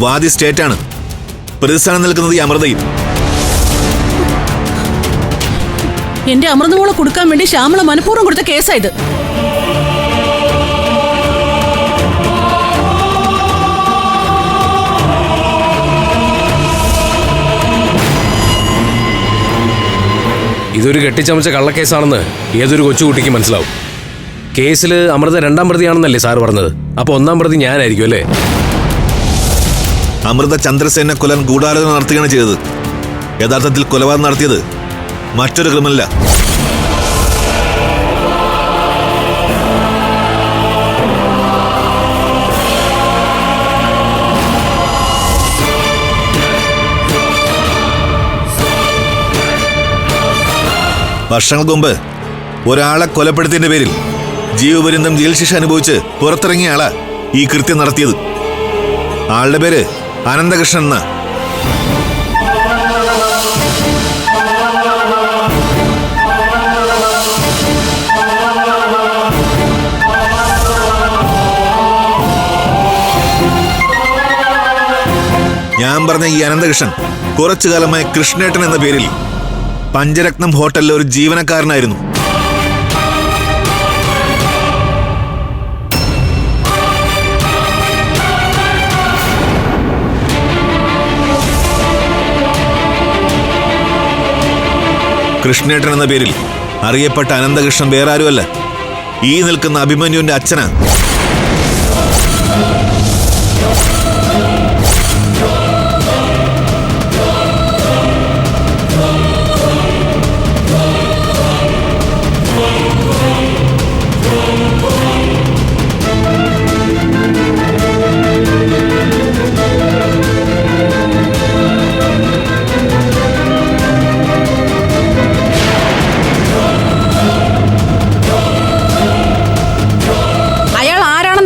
വാദി സ്റ്റേറ്റാണ്. പ്രതിസ്ഥാനം നിൽക്കുന്നത് ഈ അമൃതയും. എന്റെ അമൃതമോളെ കൊടുക്കാൻ വേണ്ടി ശ്യാമള മനഃപൂർവ്വം കൊടുത്ത കേസായത്. ഇതൊരു കെട്ടിച്ചമച്ച കള്ളക്കേസാണെന്ന് ഏതൊരു കൊച്ചുകുട്ടിക്ക് മനസ്സിലാവും. കേസിൽ അമൃത 2ാം പ്രതിയാണെന്നല്ലേ സാറ് പറഞ്ഞത്? അപ്പൊ 1ാം പ്രതി ഞാനായിരിക്കും അല്ലേ? അമൃത ചന്ദ്രസേനെ കൊല്ലാൻ ഗൂഢാലോചന നടത്തുകയാണ് ചെയ്തത്. യഥാർത്ഥത്തിൽ കൊലപാതകം നടത്തിയത് മറ്റൊരു ക്രിമിനലാ. വർഷങ്ങൾക്ക് മുമ്പ് ഒരാളെ കൊലപ്പെടുത്തിയതിന്റെ പേരിൽ ജീവപര്യന്തം ജയിൽ ശിക്ഷ അനുഭവിച്ച് പുറത്തിറങ്ങിയ ആളാ ഈ കൃത്യം നടത്തിയത്. ആളുടെ പേര് അനന്തകൃഷ്ണൻ എന്നാ. ഞാൻ പറഞ്ഞ ഈ അനന്തകൃഷ്ണൻ കുറച്ചു കാലമായി കൃഷ്ണേട്ടൻ എന്ന പേരിൽ പഞ്ചരത്നം ഹോട്ടലിലെ ഒരു ജീവനക്കാരനായിരുന്നു. കൃഷ്ണേട്ടൻ എന്ന പേരിൽ അറിയപ്പെട്ട അനന്തകൃഷ്ണൻ വേറെ ആരുമല്ല, ഈ നിൽക്കുന്ന അഭിമന്യുവിന്റെ അച്ഛനാ.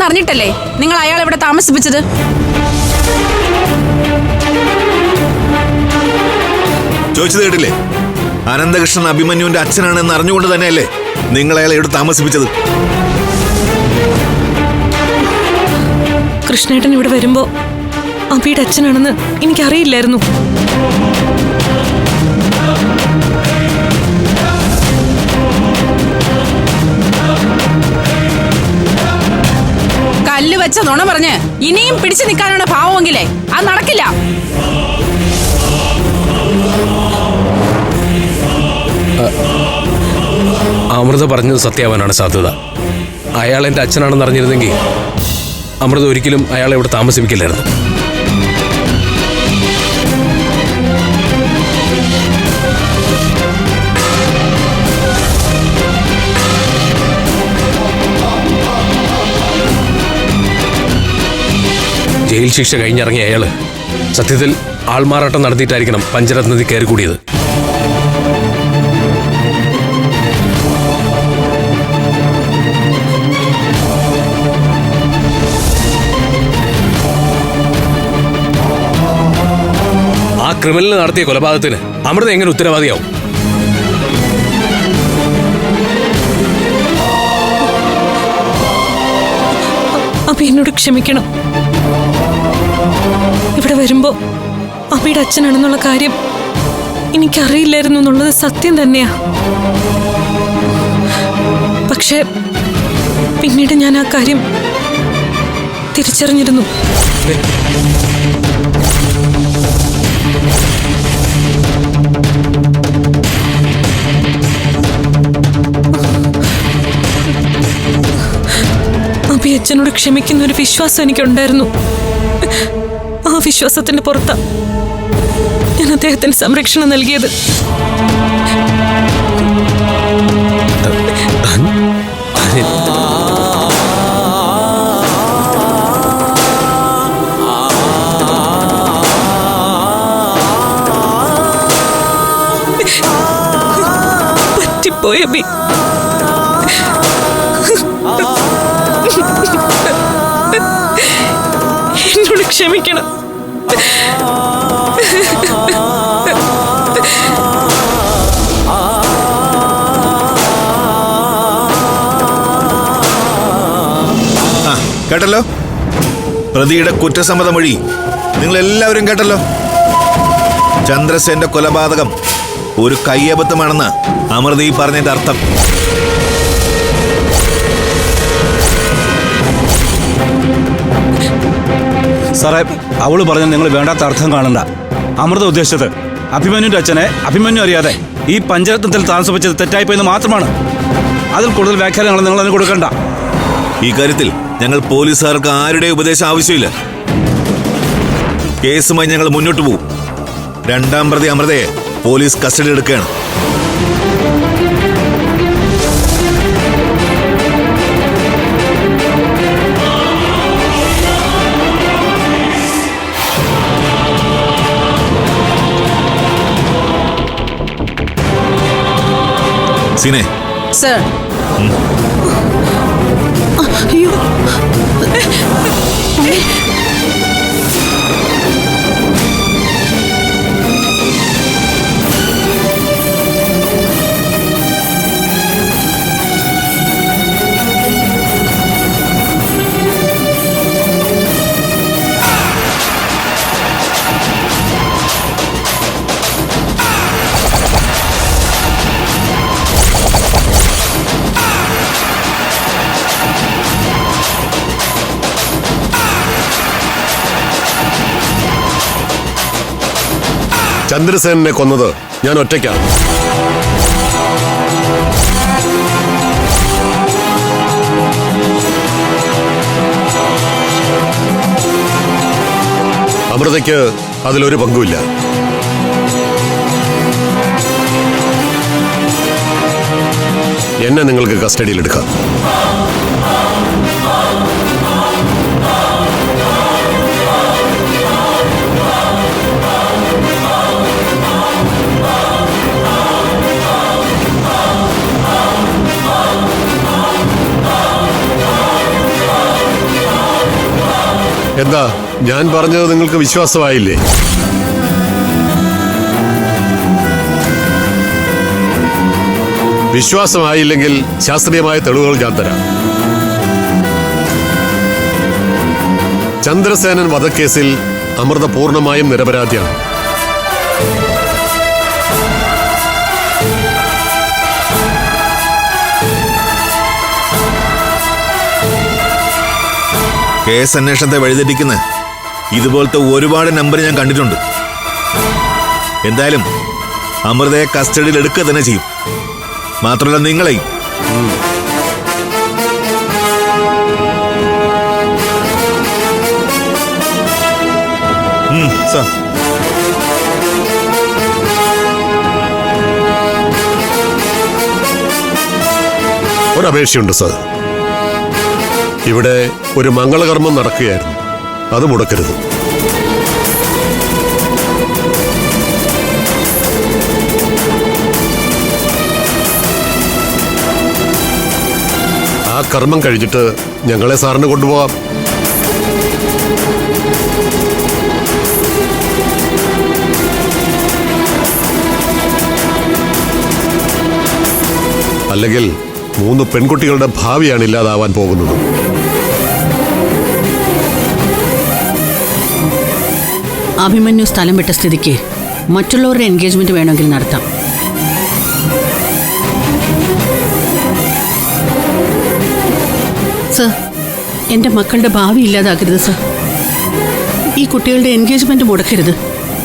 അറിഞ്ഞിട്ടല്ലേ നിങ്ങൾ അയാളെ ഇവിടെ താമസിപ്പിച്ചത്? ചോദിച്ചത് കേട്ടില്ലേ? അനന്തകൃഷ്ണൻ അഭിമന്യുവിന്റെ അച്ഛനാണെന്ന് അറിഞ്ഞുകൊണ്ട് തന്നെയല്ലേ നിങ്ങൾ അയാളെ ഇവിടെ താമസിപ്പിച്ചത്? കൃഷ്ണേട്ടൻ ഇവിടെ വരുമ്പോ അബിയുടെ അച്ഛനാണെന്ന് എനിക്കറിയില്ലായിരുന്നു. കല്ല് വെച്ച നുണ പറഞ്ഞ് ഇനിയും പിടിച്ചു നിൽക്കാനാണ് ഭാവമെങ്കിലേ അത് നടക്കില്ല. അമൃത പറഞ്ഞത് സത്യമാവാനാണ് സാധ്യത. അയാൾ എൻ്റെ അച്ഛനാണെന്ന് അറിഞ്ഞിരുന്നെങ്കിൽ അമൃത ഒരിക്കലും അയാളെ ഇവിടെ താമസിപ്പിക്കില്ലായിരുന്നു. ജയിൽ ശിക്ഷ കഴിഞ്ഞിറങ്ങിയ അയാള് സത്യത്തിൽ ആൾമാറാട്ടം നടത്തിയിട്ടായിരിക്കണം പഞ്ചരത്നത്തിൽ കയറി കൂടിയത്. ആ ക്രിമിനൽ നടത്തിയ കൊലപാതകത്തിന് അമൃത എങ്ങനെ ഉത്തരവാദിയാവും? അബി എന്നോട് ക്ഷമിക്കണം. ഇവിടെ വരുമ്പോ അബിയുടെ അച്ഛനാണെന്നുള്ള കാര്യം എനിക്കറിയില്ലായിരുന്നു എന്നുള്ളത് സത്യം തന്നെയാ. പക്ഷെ പിന്നീട് ഞാൻ ആ കാര്യം തിരിച്ചറിഞ്ഞിരുന്നു. അബി അച്ഛനോട് ക്ഷമിക്കുന്ന ഒരു വിശ്വാസം എനിക്കുണ്ടായിരുന്നു. ആ വിശ്വാസത്തിന്റെ പുറത്താ ഞാൻ അദ്ദേഹത്തിന് സംരക്ഷണം നൽകിയത്. പറ്റിപ്പോയ അബി. എന്നോട് ക്ഷമിക്കണം. കേട്ടല്ലോ, പ്രതിയുടെ കുറ്റസമ്മത മൊഴി നിങ്ങൾ എല്ലാവരും കേട്ടല്ലോ. ചന്ദ്രസേന്റെ കൊലപാതകം ഒരു കയ്യബദ്ധമാണെന്ന് അമൃത ഈ പറഞ്ഞതിന്റെ അർത്ഥം. സാറേ, അവള് പറഞ്ഞ നിങ്ങൾ വേണ്ടാത്ത അർത്ഥം കാണണ്ട. അമൃത ഉദ്ദേശിച്ചത് അഭിമന്യുന്റെ അച്ഛനെ അഭിമന്യു അറിയാതെ ഈ പഞ്ചരത്നത്തിൽ താമസിപ്പിച്ചത് തെറ്റായിപ്പോയെന്ന് മാത്രമാണ്. അതിൽ കൂടുതൽ വ്യാഖ്യാനങ്ങൾ നിങ്ങൾ അതിന് കൊടുക്കണ്ട. ഈ കാര്യത്തിൽ ഞങ്ങൾ പോലീസുകാർക്ക് ആരുടെ ഉപദേശം ആവശ്യമില്ല. കേസുമായി ഞങ്ങൾ മുന്നോട്ട് പോകും. രണ്ടാം പ്രതി അമൃതയെ പോലീസ് കസ്റ്റഡി എടുക്കുകയാണ്. സീനെ, സർ. അയ്യോ, ചന്ദ്രസേനെ കൊന്നത് ഞാൻ ഒറ്റയ്ക്കാണ്. അമൃതയ്ക്ക് അതിലൊരു പങ്കുമില്ല. എന്നെ നിങ്ങൾക്ക് കസ്റ്റഡിയിലെടുക്കാം. എന്താ ഞാൻ പറഞ്ഞത് നിങ്ങൾക്ക് വിശ്വാസമായില്ലേ? വിശ്വാസമായില്ലെങ്കിൽ ശാസ്ത്രീയമായ തെളിവുകൾ ഞാൻ തരാം. ചന്ദ്രസേനൻ വധക്കേസിൽ അമൃത പൂർണ്ണമായും നിരപരാധിയാണ്. കേസ് അന്വേഷണത്തെ വഴിതെറ്റിക്കുന്ന ഇതുപോലത്തെ ഒരുപാട് നമ്പർ ഞാൻ കണ്ടിട്ടുണ്ട്. എന്തായാലും അമൃതയെ കസ്റ്റഡിയിൽ എടുക്കുക തന്നെ ചെയ്യും. മാത്രമല്ല നിങ്ങളെയും. സാർ, ഒരപേക്ഷയുണ്ട് സാർ. ഇവിടെ ഒരു മംഗളകർമ്മം നടക്കുകയായിരുന്നു. അത് മുടക്കരുത്. ആ കർമ്മം കഴിഞ്ഞിട്ട് ഞങ്ങളെ സാറിന് കൊണ്ടുപോകാം. അല്ലെങ്കിൽ 3 പെൺകുട്ടികളുടെ ഭാവിയാണ് ഇല്ലാതാവാൻ പോകുന്നത്. അഭിമന്യു സ്ഥലം വിട്ട സ്ഥിതിക്ക് മറ്റുള്ളവരുടെ എൻഗേജ്മെന്റ് വേണമെങ്കിൽ നടത്താം. സർ, എന്റെ മക്കളുടെ ഭാവി ഇല്ലാതാക്കരുത് സർ. ഈ കുട്ടികളുടെ എൻഗേജ്മെന്റ് മുടക്കരുത്.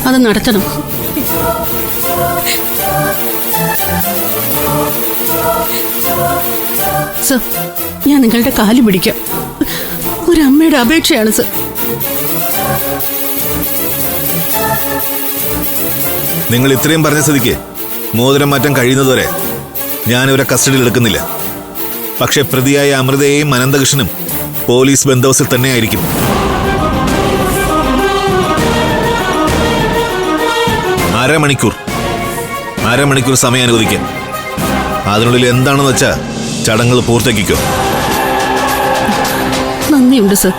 അത് നടത്തണം. സർ, ഞാൻ നിങ്ങളുടെ കാല് പിടിക്കാം. ഒരമ്മയുടെ അപേക്ഷയാണ് സർ. നിങ്ങൾ ഇത്രയും പറഞ്ഞ സ്ഥിതിക്ക് മോതിരം മാറ്റം കഴിയുന്നതുവരെ ഞാനിവരെ കസ്റ്റഡിയിൽ എടുക്കുന്നില്ല. പക്ഷെ പ്രതിയായ അമൃതയെയും അനന്തകൃഷ്ണനും പോലീസ് ബന്ദോബസ്തിൽ തന്നെയായിരിക്കും. അരമണിക്കൂർ സമയം അനുവദിക്കാം. അതിനുള്ളിൽ എന്താണെന്ന് വെച്ചാ ചടങ്ങുകൾ പൂർത്തിയാക്കിക്കോ. നന്ദിയുണ്ട് സർ,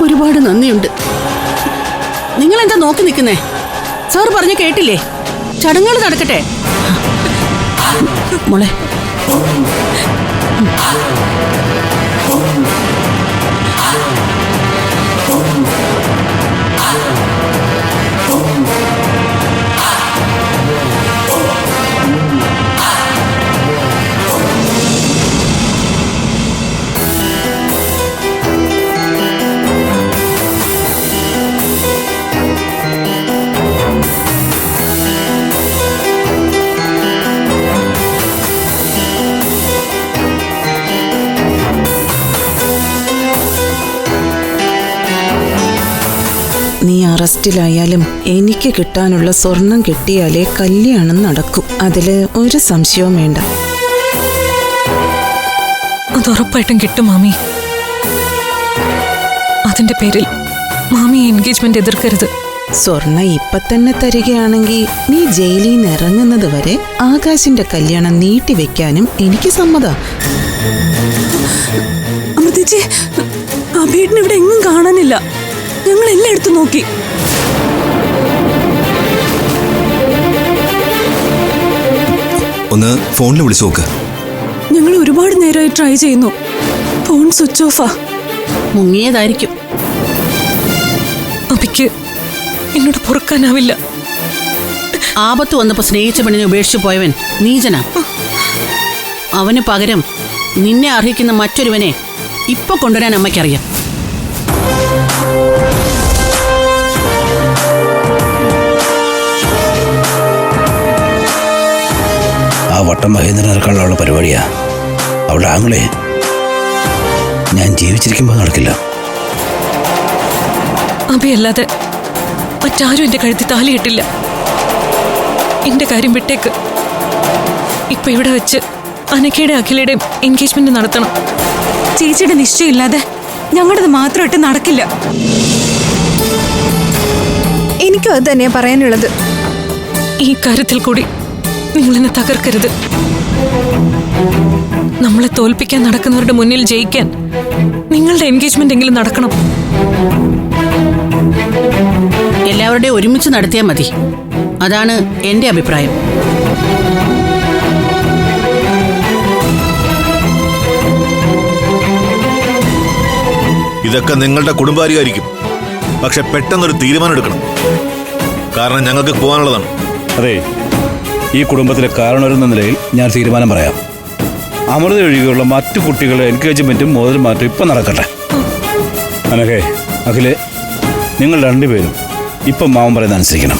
ഒരുപാട് നന്ദിയുണ്ട്. നിങ്ങൾ എന്താ നോക്കി നിൽക്കുന്നേ? സാർ പറഞ്ഞു കേട്ടില്ലേ? ചടങ്ങുകൾ നടക്കട്ടെ. മോളെ, നീ അറസ്റ്റിലായാലും എനിക്ക് കിട്ടാനുള്ള സ്വർണം കിട്ടിയാലേ കല്യാണം നടക്കും. അതില് ഒരു സംശയവും വേണ്ട. അത് ഉറപ്പായിട്ടും കിട്ടും മാമി. അതിന്റെ പേരിൽ മാമി എൻഗേജ്മെന്റ് എതിർക്കരുത്. സ്വർണം ഇപ്പൊ തന്നെ തരികയാണെങ്കിൽ നീ ജയിലിൽ നിന്ന് ഇറങ്ങുന്നത് വരെ ആകാശിന്റെ കല്യാണം നീട്ടിവെക്കാനും എനിക്ക് സമ്മത. അമൃതേച്ചി, അഭിയേട്ടൻ ഇവിടെ എങ്ങും കാണാനില്ല. ഞങ്ങൾ എല്ലായിടത്തും നോക്കി. ഒന്ന് ഫോണിൽ വിളിച്ചു നോക്ക്. ഞങ്ങൾ ഒരുപാട് നേരമായി ട്രൈ ചെയ്യുന്നു. Phone switch ഓഫാ. മുങ്ങിയതായിരിക്കും. അഭിക്ക് എന്നോട് പൊറുക്കാനാവില്ല. ആപത്ത് വന്നപ്പോ സ്നേഹിച്ച പെണ്ണിനെ ഉപേക്ഷിച്ചു പോയവൻ നീചനാ. അവന് പകരം നിന്നെ അർഹിക്കുന്ന മറ്റൊരുവനെ ഇപ്പൊ കൊണ്ടുവരാൻ അമ്മയ്ക്കറിയാം. ആ വട്ടം മഹേന്ദ്രനേക്കാളുള്ള പരിപാടിയാ അവളുടെ ആങ്ങളെ. ഞാൻ ജീവിച്ചിരിക്കുമ്പോൾ നടക്കില്ല. അഭിയല്ലാതെ മറ്റാരും എന്റെ കഴുത്തി താലി കെട്ടില്ല. എന്റെ കാര്യം വിട്ടേക്ക്. ഇപ്പൊ ഇവിടെ വെച്ച് അനക്കയുടെ അഖിലയുടെയും എൻഗേജ്മെന്റ് നടത്തണം. ചേച്ചിയുടെ നിശ്ചയമില്ലാതെ ഞങ്ങളുടേത് മാത്രമായിട്ട് നടക്കില്ല. എനിക്കും അത് തന്നെയാ പറയാനുള്ളത്. ഈ കാര്യത്തിൽ കൂടി നിങ്ങൾ എന്നെ തകർക്കരുത്. നമ്മളെ തോൽപ്പിക്കാൻ നടക്കുന്നവരുടെ മുന്നിൽ ജയിക്കാൻ നിങ്ങളുടെ എൻഗേജ്മെന്റ് എങ്കിലും നടക്കണം. എല്ലാവരുടെയും ഒരുമിച്ച് നടത്തിയാൽ മതി. അതാണ് എന്റെ അഭിപ്രായം. ഇതൊക്കെ നിങ്ങളുടെ കുടുംബാരിയായിരിക്കും. പക്ഷെ പെട്ടെന്നൊരു തീരുമാനം എടുക്കണം. കാരണം ഞങ്ങൾക്ക് പോകാനുള്ളതാണ്. അതെ, ഈ കുടുംബത്തിലെ കാരണവരെന്ന നിലയിൽ ഞാൻ തീരുമാനം പറയാം. അമൃത ഒഴികെയുള്ള മറ്റു കുട്ടികളുടെ എൻഗേജ്മെന്റും മോതിരം മാറ്റം ഇപ്പം നടക്കട്ടെ. അനഘേ, അഖിലെ, നിങ്ങൾ രണ്ടുപേരും ഇപ്പം മാവൻ പറയുന്നത് അനുസരിക്കണം.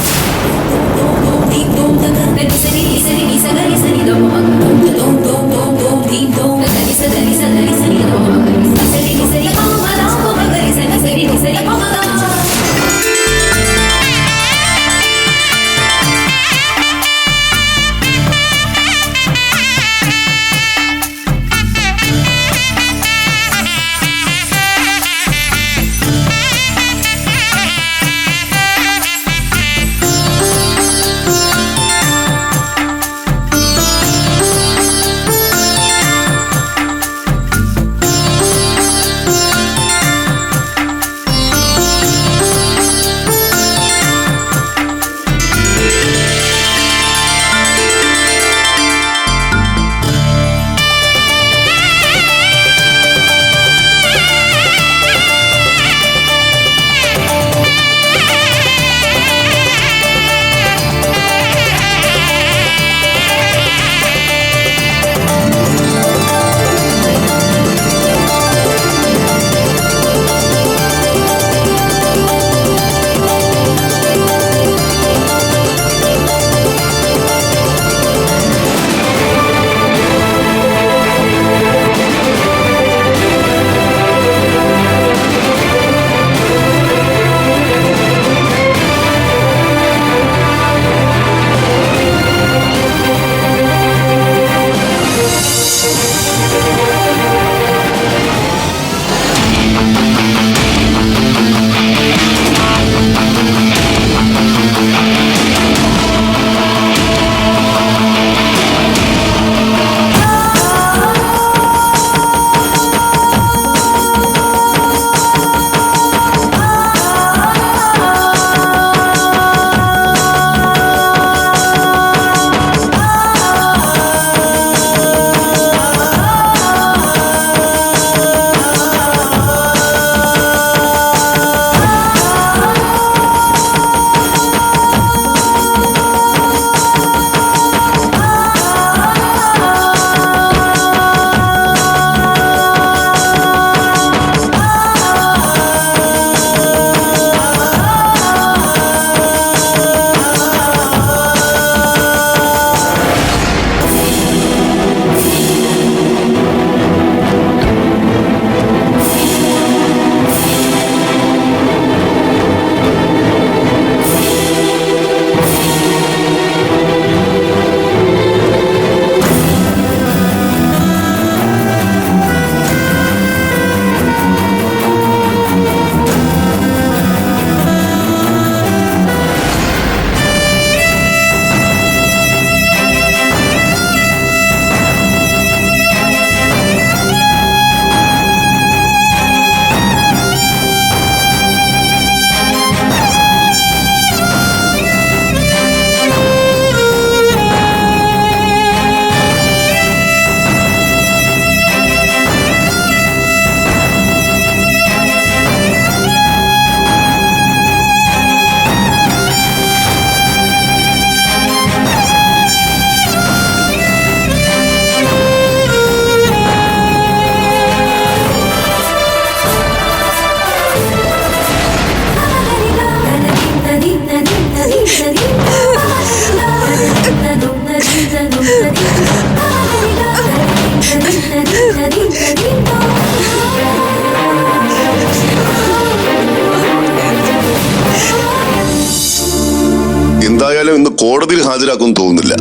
എന്തായാലും ഇന്ന് കോടതിയിൽ ഹാജരാക്കുമെന്ന് തോന്നുന്നില്ല.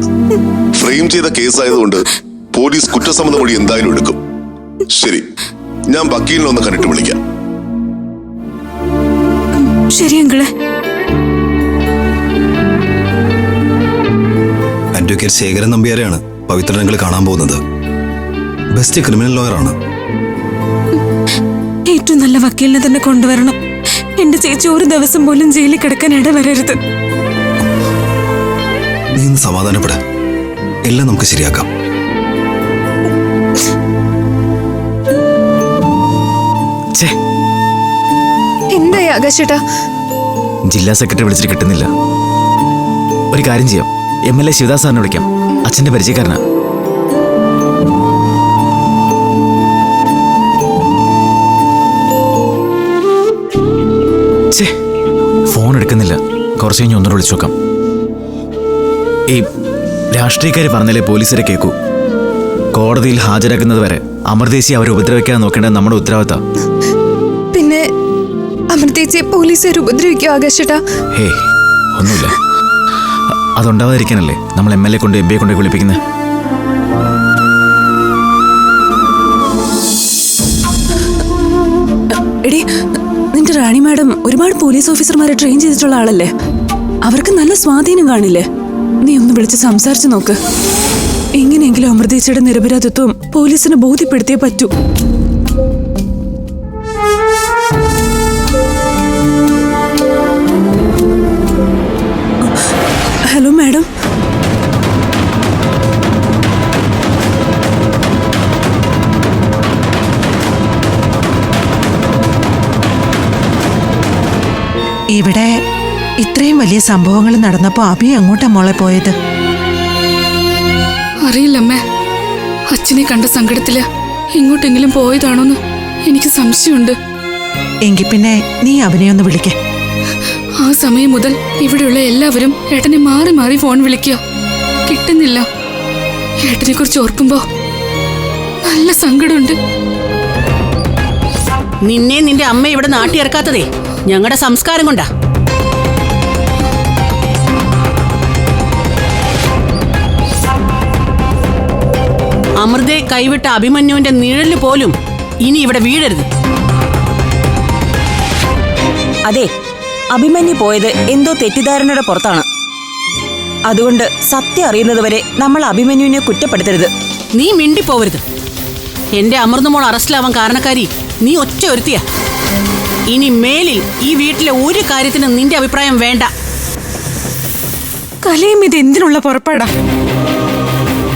ഫ്രെയിം ചെയ്ത കേസായതുകൊണ്ട് പോലീസ് കുറ്റസമ്മത മൊഴി എന്തായാലും എടുക്കും. ശരി, ഞാൻ വക്കീലിനെ ഒന്ന് കണ്ടിട്ട് വിളിക്കാം. ശരി അങ്കിളെ. അഡ്വക്കേറ്റ് ശേഖരൻ നമ്പ്യാരെയാണ് പവിത്രനങ്ങൾ കാണാൻ പോകുന്നത്. ബെസ്റ്റ് ക്രിമിനൽ ലോയറാണ്. ഏറ്റവും നല്ല വക്കീലിനെ തന്നെ കൊണ്ടുവരണം. എന്റെ ചേച്ചി ഒരു ദിവസം പോലും ജയിലിൽ കിടക്കാൻ ഇടവരരുത്. നീ ഒന്ന് സമാധാനപ്പെട, എല്ലാം നമുക്ക് ശരിയാക്കാം. എന്തായി ആകാശേട്ടാ? ജില്ലാ സെക്രട്ടറി വിളിച്ചിട്ട് കിട്ടുന്നില്ല. ഒരു കാര്യം ചെയ്യാം, MLA ശിവദാസ് സാറിനെ വിളിക്കാം. അച്ഛന്റെ പരിചയക്കാരനാ. ഫോൺ എടുക്കുന്നില്ല. കുറച്ച് കഴിഞ്ഞ് ഒന്നുകൂടെ വിളിച്ചു നോക്കാം. ഈ രാഷ്ട്രീയക്കാർ പറഞ്ഞാലേ പോലീസുകാരെ കേൾക്കൂ. കോടതിയിൽ ഹാജരാക്കുന്നത് വരെ അമൃതേശി അവരെ ഉപദ്രവിക്കാൻ നോക്കേണ്ടത് നമ്മുടെ ഉത്തരവാദിത്ത. പിന്നെ അമൃതേച്ചിയെ പോലീസുകാർ ഉപദ്രവിക്കോ ആകാശേട്ടാ? ഹേ, ഒന്നുമില്ല. അതുണ്ടാവാതിരിക്കാനല്ലേ നമ്മൾ MLA കൊണ്ട് MPയെ കൊണ്ട് വിളിപ്പിക്കുന്നത്. എടി, നിന്റെ റാണി മാഡം ഒരുപാട് പോലീസ് ഓഫീസർമാരെ ട്രെയിൻ ചെയ്തിട്ടുള്ള ആളല്ലേ? അവർക്ക് നല്ല സ്വാധീനം കാണില്ലേ? നീ ഒന്ന് വിളിച്ച് സംസാരിച്ചു നോക്ക്. എങ്ങനെയെങ്കിലും അമൃതേച്ചിയുടെ നിരപരാധിത്വം പോലീസിന് ബോധ്യപ്പെടുത്തിയേ പറ്റൂ. Hello madam. ഇവിടെ ഇത്രയും വലിയ സംഭവങ്ങൾ നടന്നപ്പോ അഭി അങ്ങോട്ടാ മോളെ പോയത്? അറിയില്ലമ്മേ. അച്ഛനെ കണ്ട സങ്കടത്തില് എങ്ങോട്ടെങ്കിലും പോയതാണോന്ന് എനിക്ക് സംശയമുണ്ട്. എങ്കിൽ പിന്നെ നീ അവനെ ഒന്ന് വിളിക്ക. ആ സമയം മുതൽ ഇവിടെയുള്ള എല്ലാവരും ഏട്ടനെ മാറി മാറി ഫോൺ വിളിക്കുക. കിട്ടുന്നില്ല. ഏട്ടനെ കുറിച്ച് ഓർക്കുമ്പോ നല്ല സങ്കടമുണ്ട്. നിന്നെ നിന്റെ അമ്മ ഇവിടെ നാട്ടിയിറക്കാത്തതേ ഞങ്ങളുടെ സംസ്കാരം കൊണ്ടാ. അമൃതയെ കൈവിട്ട അഭിമന്യുവിന്റെ നിഴല് പോലും ഇനി ഇവിടെ വീഴരുത്. അതെ, അഭിമന്യു പോയത് എന്തോ തെറ്റിദ്ധാരണയുടെ പുറത്താണ്. അതുകൊണ്ട് സത്യം അറിയുന്നതുവരെ നമ്മൾ അഭിമന്യുവിനെ കുറ്റപ്പെടുത്തരുത്. നീ മിണ്ടിപ്പോവരുത്. എന്റെ അമൃതമോൾ അറസ്റ്റിലാവാൻ കാരണക്കാരി നീ ഒറ്റ ഒരുത്തിയാ. ഇനി മേലിൽ ഈ വീട്ടിലെ ഒരു കാര്യത്തിനും നിന്റെ അഭിപ്രായം വേണ്ട. കലയും ഇത് എന്തിനുള്ള പുറപ്പാടാ?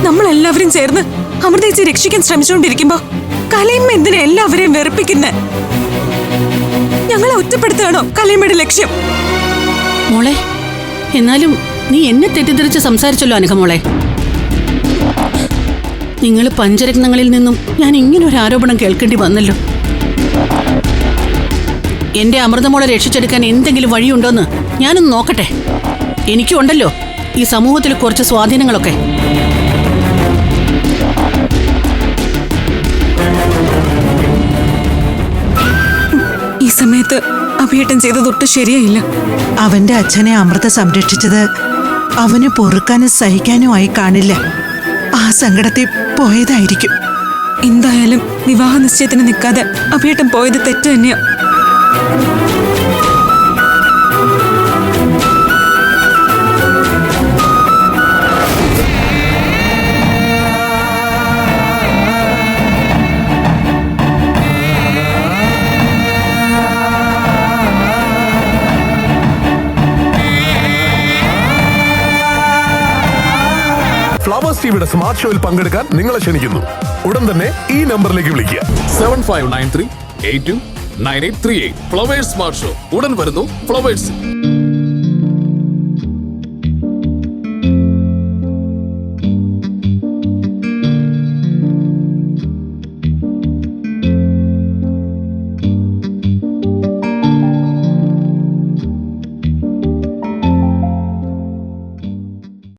നമ്മളെല്ലാവരും ചേർന്ന് അമൃതേച്ചിയെ രക്ഷിക്കാൻ ശ്രമിച്ചുകൊണ്ടിരിക്കുമ്പോ കലയമ്മ എന്തിനാ എല്ലാവരെയും വെറുപ്പിക്കുന്നെ? ഞങ്ങളെ ഒറ്റപ്പെടുത്തുകയാണോ കലയമ്മയുടെ ലക്ഷ്യം? മോളെ, എന്നാലും നീ എന്നെ തെറ്റിദ്ധരിച്ച് സംസാരിച്ചല്ലോ അനഘമോളെ. നിങ്ങൾ പഞ്ചരത്നങ്ങളിൽ നിന്നും ഞാൻ ഇങ്ങനൊരു ആരോപണം കേൾക്കേണ്ടി വന്നല്ലോ. എന്റെ അമൃതമോളെ രക്ഷിച്ചെടുക്കാൻ എന്തെങ്കിലും വഴിയുണ്ടോന്ന് ഞാനൊന്ന് നോക്കട്ടെ. എനിക്കുണ്ടല്ലോ ഈ സമൂഹത്തിൽ കുറച്ച് സ്വാധീനങ്ങളൊക്കെ. ഈ സമയത്ത് അഭിയേട്ടൻ ചെയ്തതൊട്ട് ശരിയായില്ല. അവന്റെ അച്ഛനെ അമൃത സംരക്ഷിച്ചത് അവന് പൊറുക്കാനും സഹിക്കാനും ആയി കാണില്ല. ആ സങ്കടത്തിൽ പോയതായിരിക്കും. എന്തായാലും വിവാഹ നിശ്ചയത്തിന് നിൽക്കാതെ അഭിയേട്ടൻ പോയത് തെറ്റ് തന്നെയാ. ഫ്ലവേഴ്സ് ടിവിയുടെ സ്മാർട്ട് ഷോയിൽ പങ്കെടുക്കാൻ നിങ്ങളെ ക്ഷണിക്കുന്നു. ഉടൻ തന്നെ ഈ നമ്പറിലേക്ക് വിളിക്കുക. 7593829838. ഫ്ലവേഴ്സ് സ്മാർട്ട് ഷോ ഉടൻ വരുന്നു ഫ്ലവേഴ്സ്.